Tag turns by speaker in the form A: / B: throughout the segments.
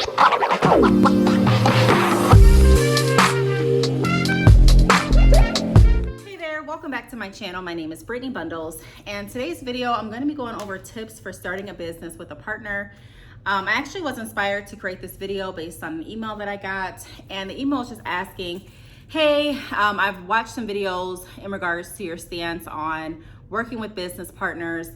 A: Hey there, welcome back to my channel. My name is Brittney Bundles, and today's video I'm going to be going over tips for starting a business with a partner. I actually was inspired to create this video based on an email that I got, and the email is just asking, hey, I've watched some videos in regards to your stance on working with business partners,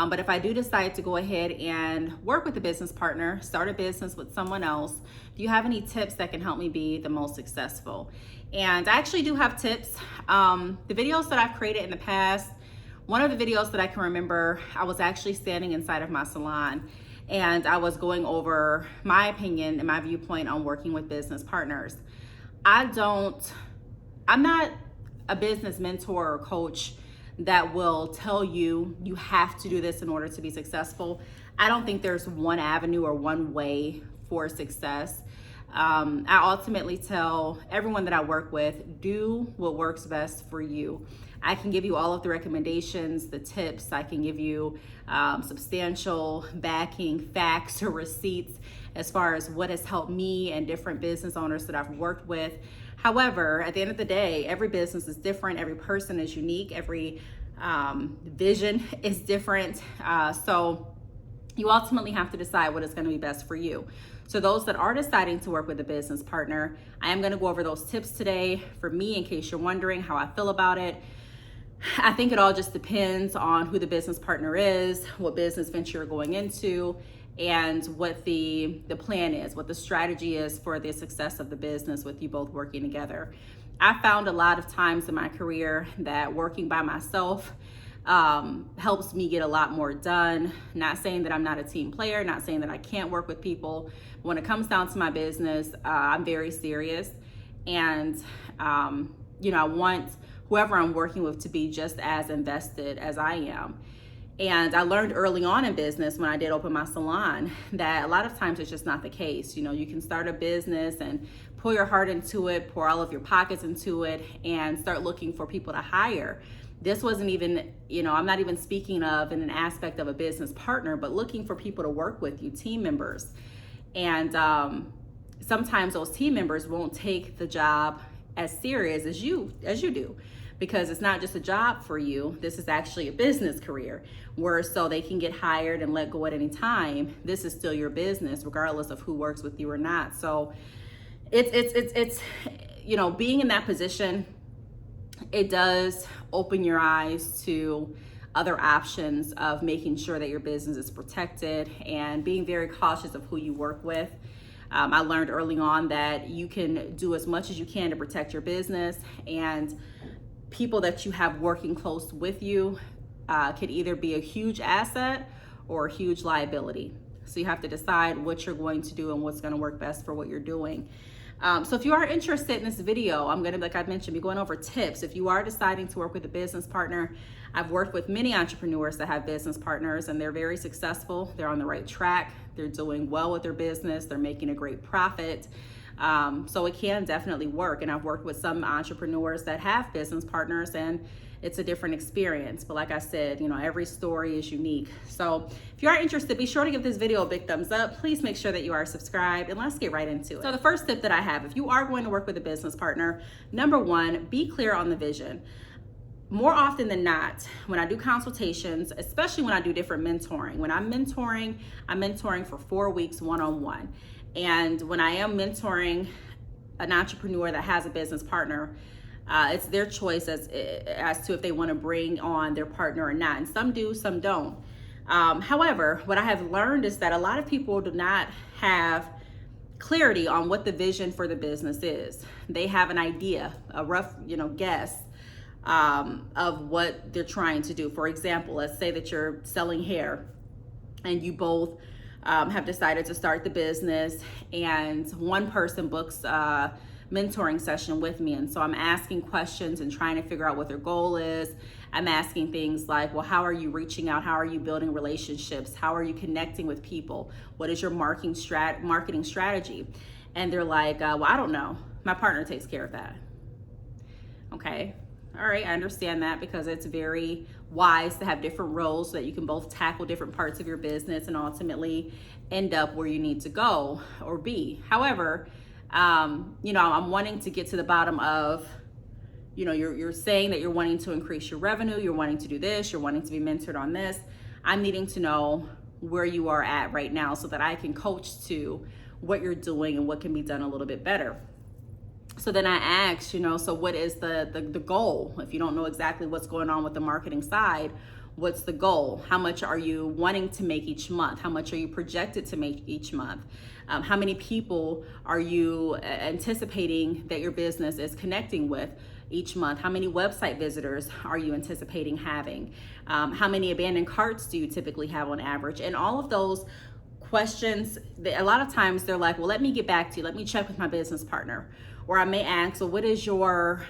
A: but if I do decide to go ahead and work with a business partner, start a business with someone else, do you have any tips that can help me be the most successful? And I actually do have tips. The videos that I've created in the past, one of the videos that I can remember, I was actually standing inside of my salon and I was going over my opinion and my viewpoint on working with business partners. I'm not a business mentor or coach that will tell you you have to do this in order to be successful. I don't think there's one avenue or one way for success. I ultimately tell everyone that I work with, do what works best for you. I can give you all of the recommendations, the tips. I can give you substantial backing, facts, or receipts as far as what has helped me and different business owners that I've worked with. However, at the end of the day, every business is different. Every person is unique. Every vision is different. So you ultimately have to decide what is going to be best for you. So those that are deciding to work with a business partner, I am going to go over those tips today. For me, in case you're wondering how I feel about it, I think it all just depends on who the business partner is, what business venture you're going into, and what the plan is, what the strategy is for the success of the business with you both working together. I found a lot of times in my career that working by myself helps me get a lot more done. Not saying that I'm not a team player, not saying that I can't work with people. When it comes down to my business, I'm very serious, and I want whoever I'm working with to be just as invested as I am. And I learned early on in business when I did open my salon that a lot of times it's just not the case. You can start a business and pour your heart into it, pour all of your pockets into it, and start looking for people to hire. This wasn't even, I'm not even speaking of in an aspect of a business partner, but looking for people to work with you, team members. And sometimes those team members won't take the job as serious as you do, because it's not just a job for you. This is actually a business career, where so they can get hired and let go at any time. This is still your business, regardless of who works with you or not. So it's being in that position, it does open your eyes to other options of making sure that your business is protected and being very cautious of who you work with. I learned early on that you can do as much as you can to protect your business, and people that you have working close with you could either be a huge asset or a huge liability. So you have to decide what you're going to do and what's going to work best for what you're doing. So if you are interested in this video, I'm going to, like I mentioned, be going over tips. If you are deciding to work with a business partner, I've worked with many entrepreneurs that have business partners, and they're very successful. They're on the right track. They're doing well with their business. They're making a great profit. So it can definitely work. And I've worked with some entrepreneurs that have business partners, and it's a different experience. But like I said, every story is unique. So if you are interested, be sure to give this video a big thumbs up. Please make sure that you are subscribed, and let's get right into it. So the first tip that I have, if you are going to work with a business partner, number one, be clear on the vision. More often than not, when I do consultations, especially when I do different mentoring, when I'm mentoring for 4 weeks one-on-one. And when I am mentoring an entrepreneur that has a business partner, it's their choice as to if they want to bring on their partner or not. And some do, some don't. However, what I have learned is that a lot of people do not have clarity on what the vision for the business is. They have an idea, a rough, guess of what they're trying to do. For example, let's say that you're selling hair and you both have decided to start the business, and one person books a mentoring session with me. And so I'm asking questions and trying to figure out what their goal is. I'm asking things like, well, how are you reaching out? How are you building relationships? How are you connecting with people? What is your marketing strategy? And they're like, well, I don't know. My partner takes care of that. Okay. All right, I understand that, because it's very wise to have different roles so that you can both tackle different parts of your business and ultimately end up where you need to go or be. However, you know, I'm wanting to get to the bottom of, you know, you're saying that you're wanting to increase your revenue, you're wanting to do this, you're wanting to be mentored on this. I'm needing to know where you are at right now so that I can coach to what you're doing and what can be done a little bit better. So then I asked, you know, so what is the goal? If you don't know exactly what's going on with the marketing side, what's the goal? How much are you wanting to make each month? How much are you projected to make each month? How many people are you anticipating that your business is connecting with each month? How many website visitors are you anticipating having? How many abandoned carts do you typically have on average? And all of those questions, a lot of times they're like, well, let me get back to you. Let me check with my business partner. Or I may ask, so what is your,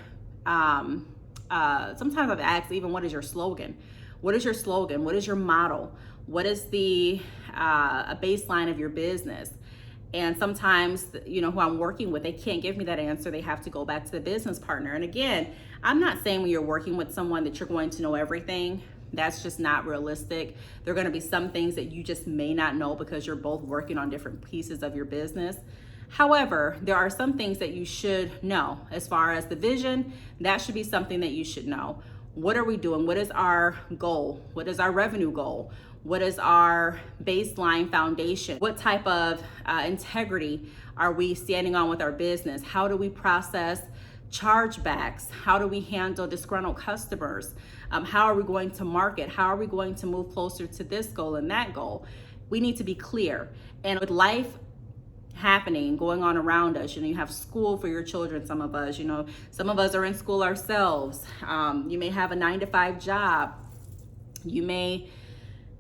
A: sometimes I've asked even, what is your slogan? What is your slogan? What is your model? What is the a baseline of your business? And sometimes, you know, who I'm working with, they can't give me that answer. They have to go back to the business partner. And again, I'm not saying when you're working with someone that you're going to know everything. That's just not realistic. There are going to be some things that you just may not know because you're both working on different pieces of your business. However, there are some things that you should know. As far as the vision, that should be something that you should know. What are we doing? What is our goal? What is our revenue goal? What is our baseline foundation? What type of integrity are we standing on with our business? How do we process chargebacks? How do we handle disgruntled customers? How are we going to market? How are we going to move closer to this goal and that goal? We need to be clear. And with life happening, going on around us, you know, you have school for your children, some of us, you know, some of us are in school ourselves. You may have a 9-to-5 job. You may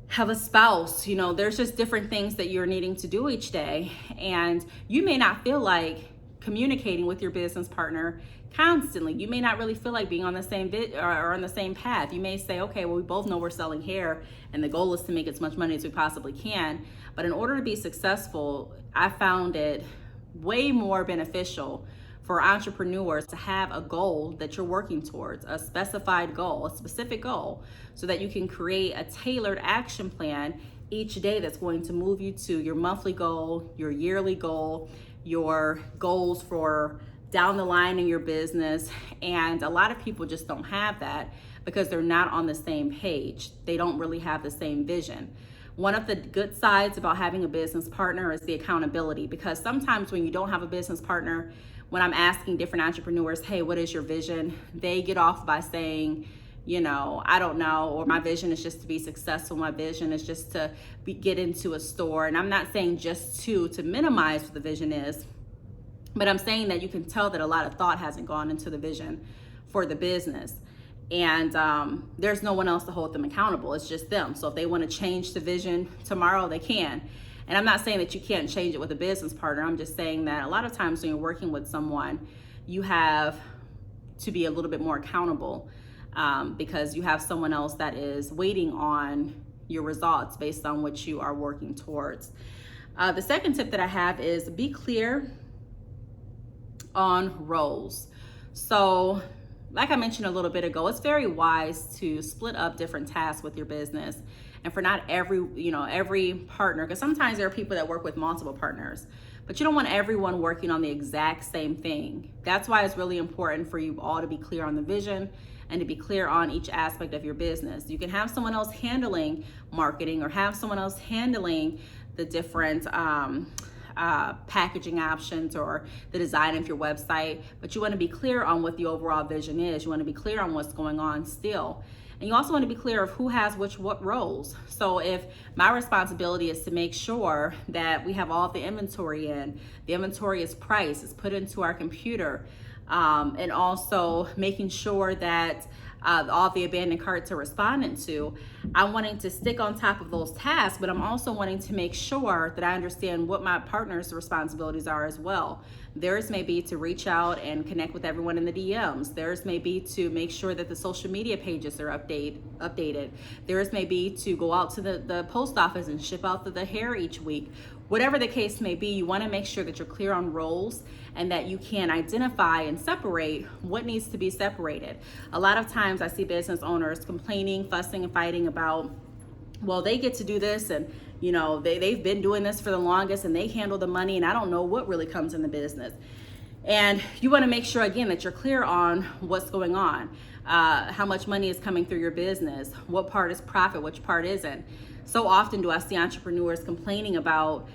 A: have a spouse, you know, there's just different things that you're needing to do each day. And you may not feel like communicating with your business partner constantly. You may not really feel like being on the same or on the same path. You may say, okay, well, we both know we're selling hair and the goal is to make as much money as we possibly can. But in order to be successful, I found it way more beneficial for entrepreneurs to have a goal that you're working towards, a specified goal, a specific goal, so that you can create a tailored action plan each day that's going to move you to your monthly goal, your yearly goal, your goals for down the line in your business. And a lot of people just don't have that because they're not on the same page. They don't really have the same vision. One of the good sides about having a business partner is the accountability, because sometimes when you don't have a business partner, when I'm asking different entrepreneurs, hey, what is your vision? They get off by saying, you know, I don't know, or my vision is just to be successful. My vision is just to get into a store. And I'm not saying just to minimize what the vision is, but I'm saying that you can tell that a lot of thought hasn't gone into the vision for the business. And there's no one else to hold them accountable. It's just them. So if they want to change the vision tomorrow, they can. And I'm not saying that you can't change it with a business partner. I'm just saying that a lot of times when you're working with someone, you have to be a little bit more accountable because you have someone else that is waiting on your results based on what you are working towards. The second tip that I have is be clear on roles. So like I mentioned a little bit ago, it's very wise to split up different tasks with your business, and for not every partner, because sometimes there are people that work with multiple partners, but you don't want everyone working on the exact same thing. That's why it's really important for you all to be clear on the vision and to be clear on each aspect of your business. You can have someone else handling marketing or have someone else handling the different packaging options or the design of your website, but you want to be clear on what the overall vision is. You want to be clear on what's going on still. And you also want to be clear of who has what roles. So if my responsibility is to make sure that we have all of the inventory in, the inventory is priced, it's put into our computer, and also making sure that all the abandoned carts are responded to, I'm wanting to stick on top of those tasks, but I'm also wanting to make sure that I understand what my partner's responsibilities are as well. Theirs may be to reach out and connect with everyone in the DMs. Theirs may be to make sure that the social media pages are updated. Theirs may be to go out to the post office and ship out the hair each week. Whatever the case may be, you want to make sure that you're clear on roles and that you can identify and separate what needs to be separated. A lot of times I see business owners complaining, fussing, and fighting about, well, they get to do this and you know, they've been doing this for the longest and they handle the money, and I don't know what really comes in the business. And you want to make sure, again, that you're clear on what's going on, how much money is coming through your business, what part is profit, which part isn't. So often do I see entrepreneurs complaining about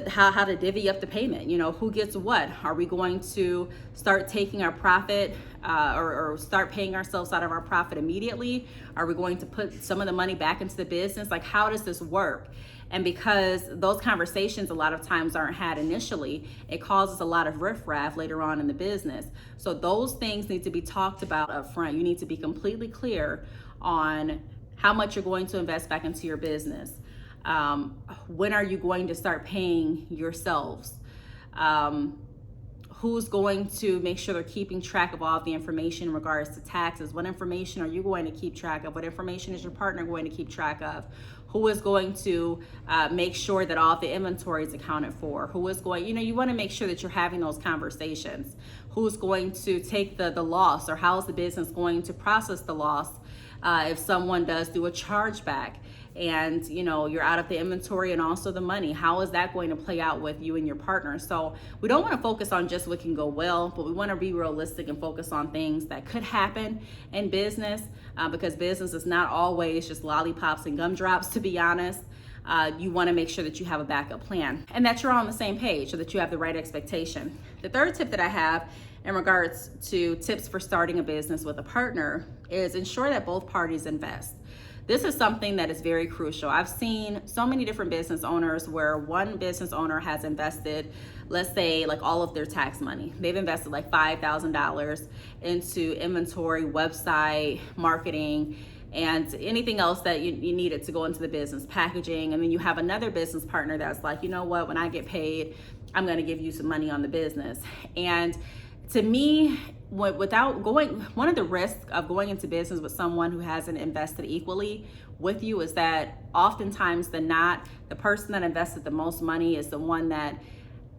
A: how to divvy up the payment. You know, who gets what? Are we going to start taking our profit or start paying ourselves out of our profit immediately? Are we going to put some of the money back into the business? Like, how does this work? And because those conversations a lot of times aren't had initially, it causes a lot of riffraff later on in the business. So those things need to be talked about up front. You need to be completely clear on how much you're going to invest back into your business. When are you going to start paying yourselves? Who's going to make sure they're keeping track of all of the information in regards to taxes? What information are you going to keep track of? What information is your partner going to keep track of? Who is going to make sure that all of the inventory is accounted for? Who is going, you know, you want to make sure that you're having those conversations. Who's going to take the loss, or how is the business going to process the loss if someone does do a chargeback? And you know, you're out of the inventory and also the money. How is that going to play out with you and your partner? So we don't want to focus on just what can go well, but we want to be realistic and focus on things that could happen in business, because business is not always just lollipops and gumdrops, to be honest. You want to make sure that you have a backup plan and that you're on the same page so that you have the right expectation. The third tip that I have in regards to tips for starting a business with a partner is ensure that both parties invest. This is something that is very crucial. I've seen so many different business owners where one business owner has invested, let's say, like all of their tax money. They've invested like $5,000 into inventory, website, marketing, and anything else that you needed to go into the business, packaging. And then you have another business partner that's like, you know what, when I get paid, I'm going to give you some money on the business. And to me, without going, one of the risks of going into business with someone who hasn't invested equally with you is that oftentimes the person that invested the most money is the one that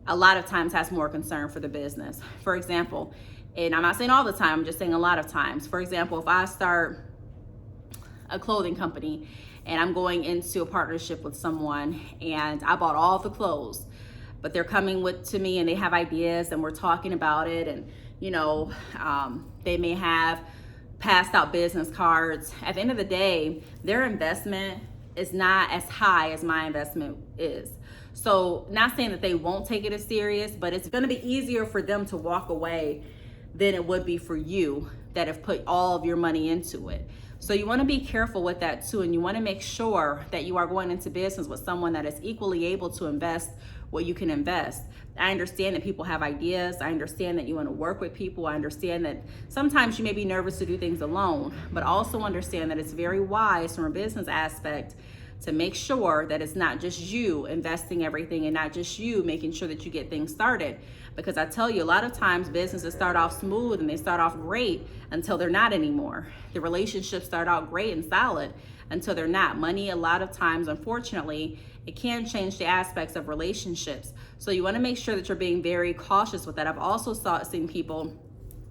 A: a lot of times has more concern for the business. For example, and I'm not saying all the time, I'm just saying a lot of times. For example, if I start a clothing company and I'm going into a partnership with someone and I bought all the clothes, but they're coming to me and they have ideas and we're talking about it, and you know, they may have passed out business cards. At the end of the day, their investment is not as high as my investment is. So not saying that they won't take it as serious, but it's gonna be easier for them to walk away than it would be for you that have put all of your money into it. So you wanna be careful with that too, and you wanna make sure that you are going into business with someone that is equally able to invest what you can invest. I understand that people have ideas. I understand that you want to work with people. I understand that sometimes you may be nervous to do things alone, but also understand that it's very wise from a business aspect to make sure that it's not just you investing everything and not just you making sure that you get things started. Because I tell you, a lot of times businesses start off smooth and they start off great until they're not anymore. The relationships start out great and solid until they're not. Money, a lot of times, unfortunately, it can change the aspects of relationships. So you want to make sure that you're being very cautious with that. I've also seen people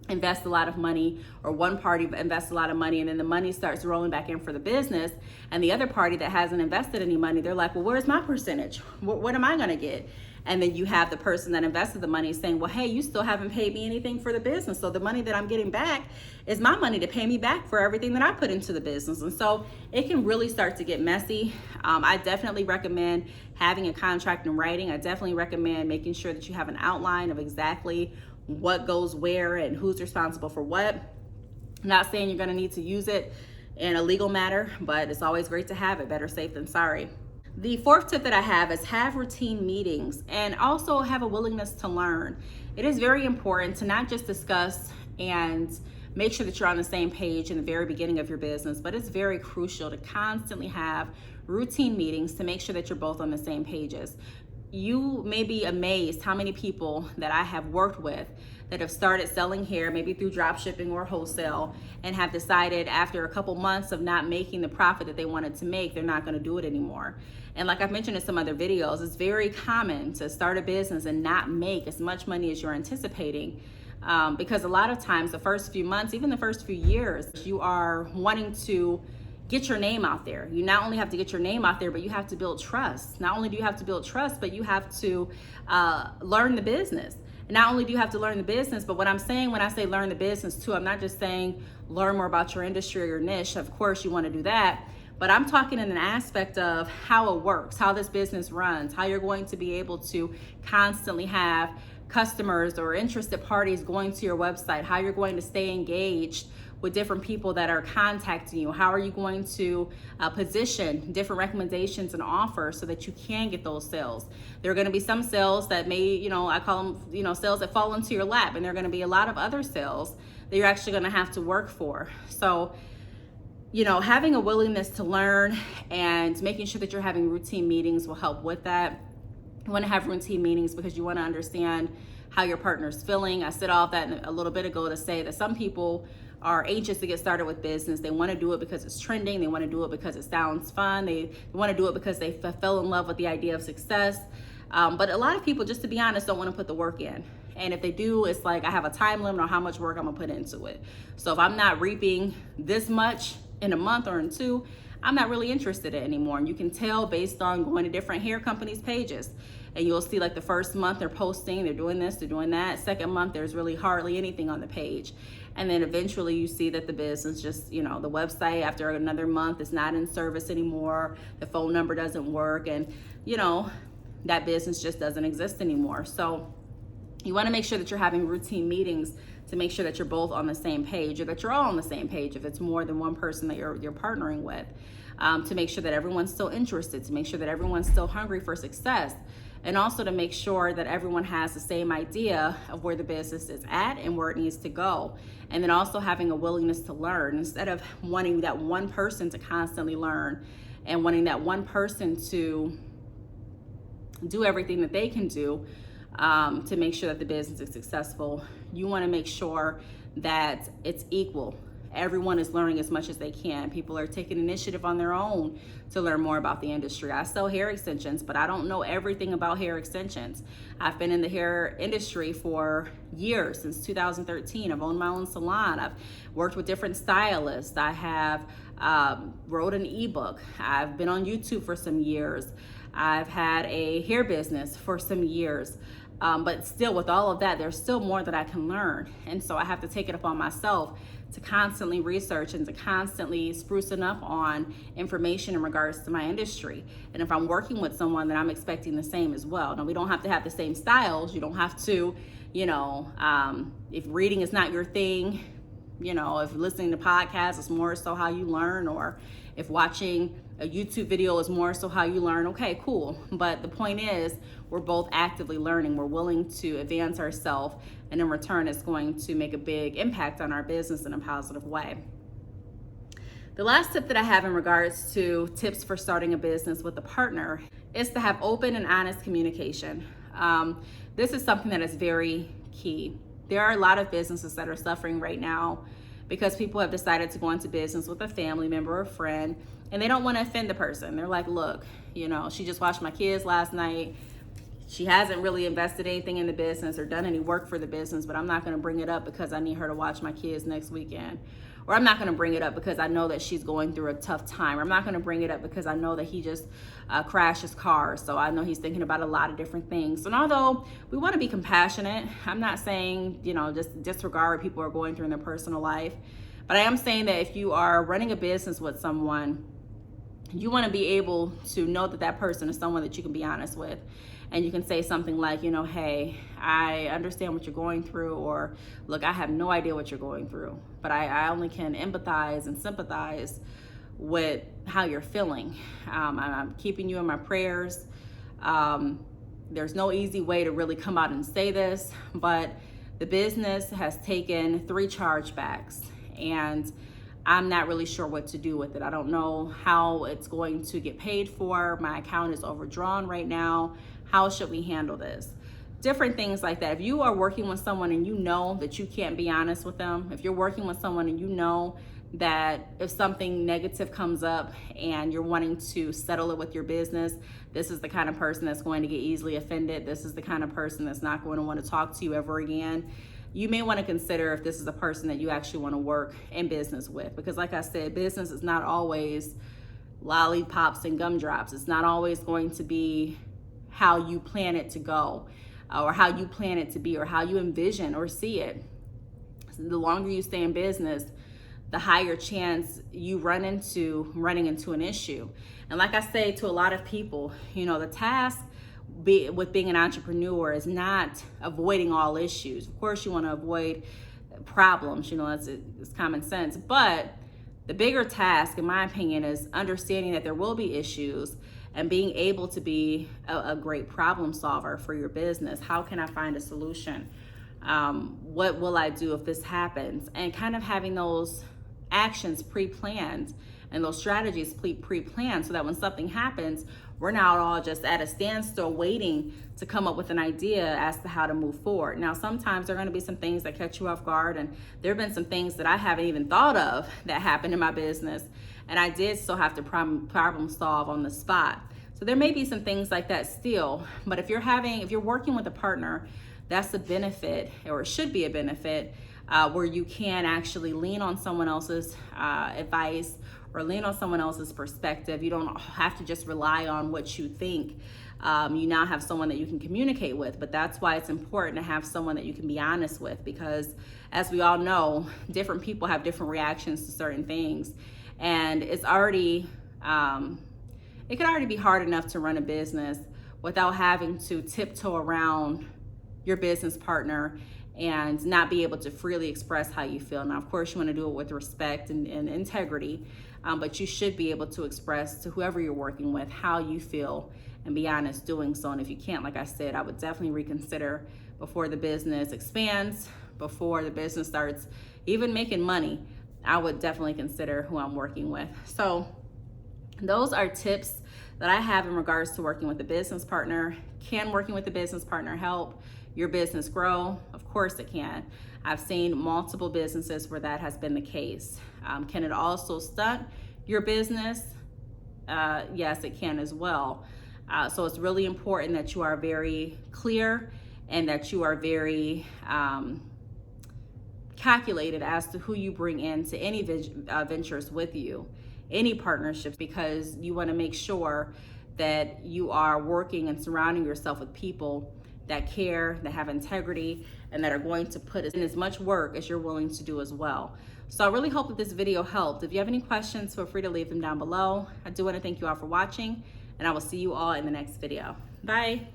A: invest a lot of money, or one party invests a lot of money, and then the money starts rolling back in for the business, and the other party that hasn't invested any money, they're like, well, where's my percentage? What am I going to get? And then you have the person that invested the money saying, well, hey, you still haven't paid me anything for the business. So the money that I'm getting back is my money to pay me back for everything that I put into the business. And so it can really start to get messy. I definitely recommend having a contract in writing. I definitely recommend making sure that you have an outline of exactly what goes where and who's responsible for what. I'm not saying you're going to need to use it in a legal matter, but it's always great to have it. Better safe than sorry. The fourth tip that I have is have routine meetings and also have a willingness to learn. It is very important to not just discuss and make sure that you're on the same page in the very beginning of your business, but it's very crucial to constantly have routine meetings to make sure that you're both on the same pages. You may be amazed how many people that I have worked with that have started selling hair, maybe through drop shipping or wholesale, and have decided after a couple months of not making the profit that they wanted to make, they're not going to do it anymore. And like I've mentioned in some other videos, it's very common to start a business and not make as much money as you're anticipating, because a lot of times the first few months, even the first few years, you are wanting to get your name out there. You not only have to get your name out there, but you have to build trust. Not only do you have to build trust, but you have to learn the business. And not only do you have to learn the business, but what I'm saying when I say learn the business too, I'm not just saying learn more about your industry or your niche. Of course, you want to do that. But I'm talking in an aspect of how it works, how this business runs, how you're going to be able to constantly have customers or interested parties going to your website, how you're going to stay engaged with different people that are contacting you. How are you going to position different recommendations and offers so that you can get those sales? There are going to be some sales that may, I call them, sales that fall into your lap, and there are going to be a lot of other sales that you're actually going to have to work for. So, having a willingness to learn and making sure that you're having routine meetings will help with that. You want to have routine meetings because you want to understand how your partner's feeling. I said all of that a little bit ago to say that some people are anxious to get started with business. They want to do it because it's trending. They want to do it because it sounds fun. They want to do it because they fell in love with the idea of success. But a lot of people, just to be honest, don't want to put the work in. And if they do, it's like I have a time limit on how much work I'm going to put into it. So if I'm not reaping this much in a month or in two, I'm not really interested in it anymore. And you can tell based on going to different hair companies' pages. And you'll see like the first month they're posting, they're doing this, they're doing that. Second month, there's really hardly anything on the page. And then eventually you see that the business just, the website after another month is not in service anymore. The phone number doesn't work. And, that business just doesn't exist anymore. So you want to make sure that you're having routine meetings to make sure that you're both on the same page, or that you're all on the same page if it's more than one person that you're partnering with, to make sure that everyone's still interested, to make sure that everyone's still hungry for success, and also to make sure that everyone has the same idea of where the business is at and where it needs to go. And then also having a willingness to learn, instead of wanting that one person to constantly learn and wanting that one person to do everything that they can do to make sure that the business is successful. You want to make sure that it's equal. Everyone is learning as much as they can. People are taking initiative on their own to learn more about the industry. I sell hair extensions, but I don't know everything about hair extensions. I've been in the hair industry for years, since 2013. I've owned my own salon. I've worked with different stylists. I have wrote an ebook. I've been on YouTube for some years. I've had a hair business for some years. But still, with all of that, there's still more that I can learn. And so I have to take it upon myself to constantly research and to constantly sprucing up on information in regards to my industry. And if I'm working with someone, then I'm expecting the same as well. Now, we don't have to have the same styles. You don't have to, if reading is not your thing, if listening to podcasts is more so how you learn, or if watching a YouTube video is more so how you learn, okay, cool. But the point is, we're both actively learning. We're willing to advance ourselves, and in return, it's going to make a big impact on our business in a positive way. The last tip that I have in regards to tips for starting a business with a partner is to have open and honest communication. This is something that is very key. There are a lot of businesses that are suffering right now because people have decided to go into business with a family member or friend, and they don't want to offend the person. They're like, look, she just watched my kids last night. She hasn't really invested anything in the business or done any work for the business, but I'm not going to bring it up because I need her to watch my kids next weekend. Or I'm not going to bring it up because I know that she's going through a tough time. Or I'm not going to bring it up because I know that he just crashed his car. So I know he's thinking about a lot of different things. And although we want to be compassionate, I'm not saying, just disregard what people are going through in their personal life. But I am saying that if you are running a business with someone, you want to be able to know that that person is someone that you can be honest with. And you can say something like, hey, I understand what you're going through, or look, I have no idea what you're going through, but I only can empathize and sympathize with how you're feeling. I'm keeping you in my prayers. There's no easy way to really come out and say this, but the business has taken 3 chargebacks, and I'm not really sure what to do with it. I don't know how it's going to get paid for. My account is overdrawn right now. How should we handle this? Different things like that. If you are working with someone and you know that you can't be honest with them, if you're working with someone and you know that if something negative comes up and you're wanting to settle it with your business, this is the kind of person that's going to get easily offended. This is the kind of person that's not going to want to talk to you ever again. you may want to consider if this is a person that you actually want to work in business with. Because like I said, business is not always lollipops and gumdrops. It's not always going to be how you plan it to go, or how you plan it to be, or how you envision or see it. So the longer you stay in business, the higher chance you running into an issue. And like I say to a lot of people, you know, the task with being an entrepreneur is not avoiding all issues. Of course, you want to avoid problems, you know, it's common sense. But the bigger task, in my opinion, is understanding that there will be issues and being able to be a great problem solver for your business. How can I find a solution? What will I do if this happens? And kind of having those actions pre-planned and those strategies pre-planned, so that when something happens, we're not all just at a standstill waiting to come up with an idea as to how to move forward. Now, sometimes there are going to be some things that catch you off guard, and there have been some things that I haven't even thought of that happened in my business, and I did still have to problem solve on the spot. So there may be some things like that still, but if you're working with a partner, that's a benefit, or it should be a benefit, where you can actually lean on someone else's advice or lean on someone else's perspective. You don't have to just rely on what you think. You now have someone that you can communicate with, but that's why it's important to have someone that you can be honest with, because as we all know, different people have different reactions to certain things. And it could already be hard enough to run a business without having to tiptoe around your business partner and not be able to freely express how you feel. Now, of course, you want to do it with respect and integrity, but you should be able to express to whoever you're working with how you feel and be honest doing so. And if you can't, like I said, I would definitely reconsider before the business expands, before the business starts even making money. I would definitely consider who I'm working with. So those are tips that I have in regards to working with a business partner. Can working with a business partner help your business grow? Of course it can. I've seen multiple businesses where that has been the case. Can it also stunt your business? Yes, it can as well. So it's really important that you are very clear and that you are very calculated as to who you bring into any ventures with you, any partnerships, because you want to make sure that you are working and surrounding yourself with people that care, that have integrity, and that are going to put in as much work as you're willing to do as well. So I really hope that this video helped. If you have any questions, feel free to leave them down below. I do want to thank you all for watching, and I will see you all in the next video. Bye.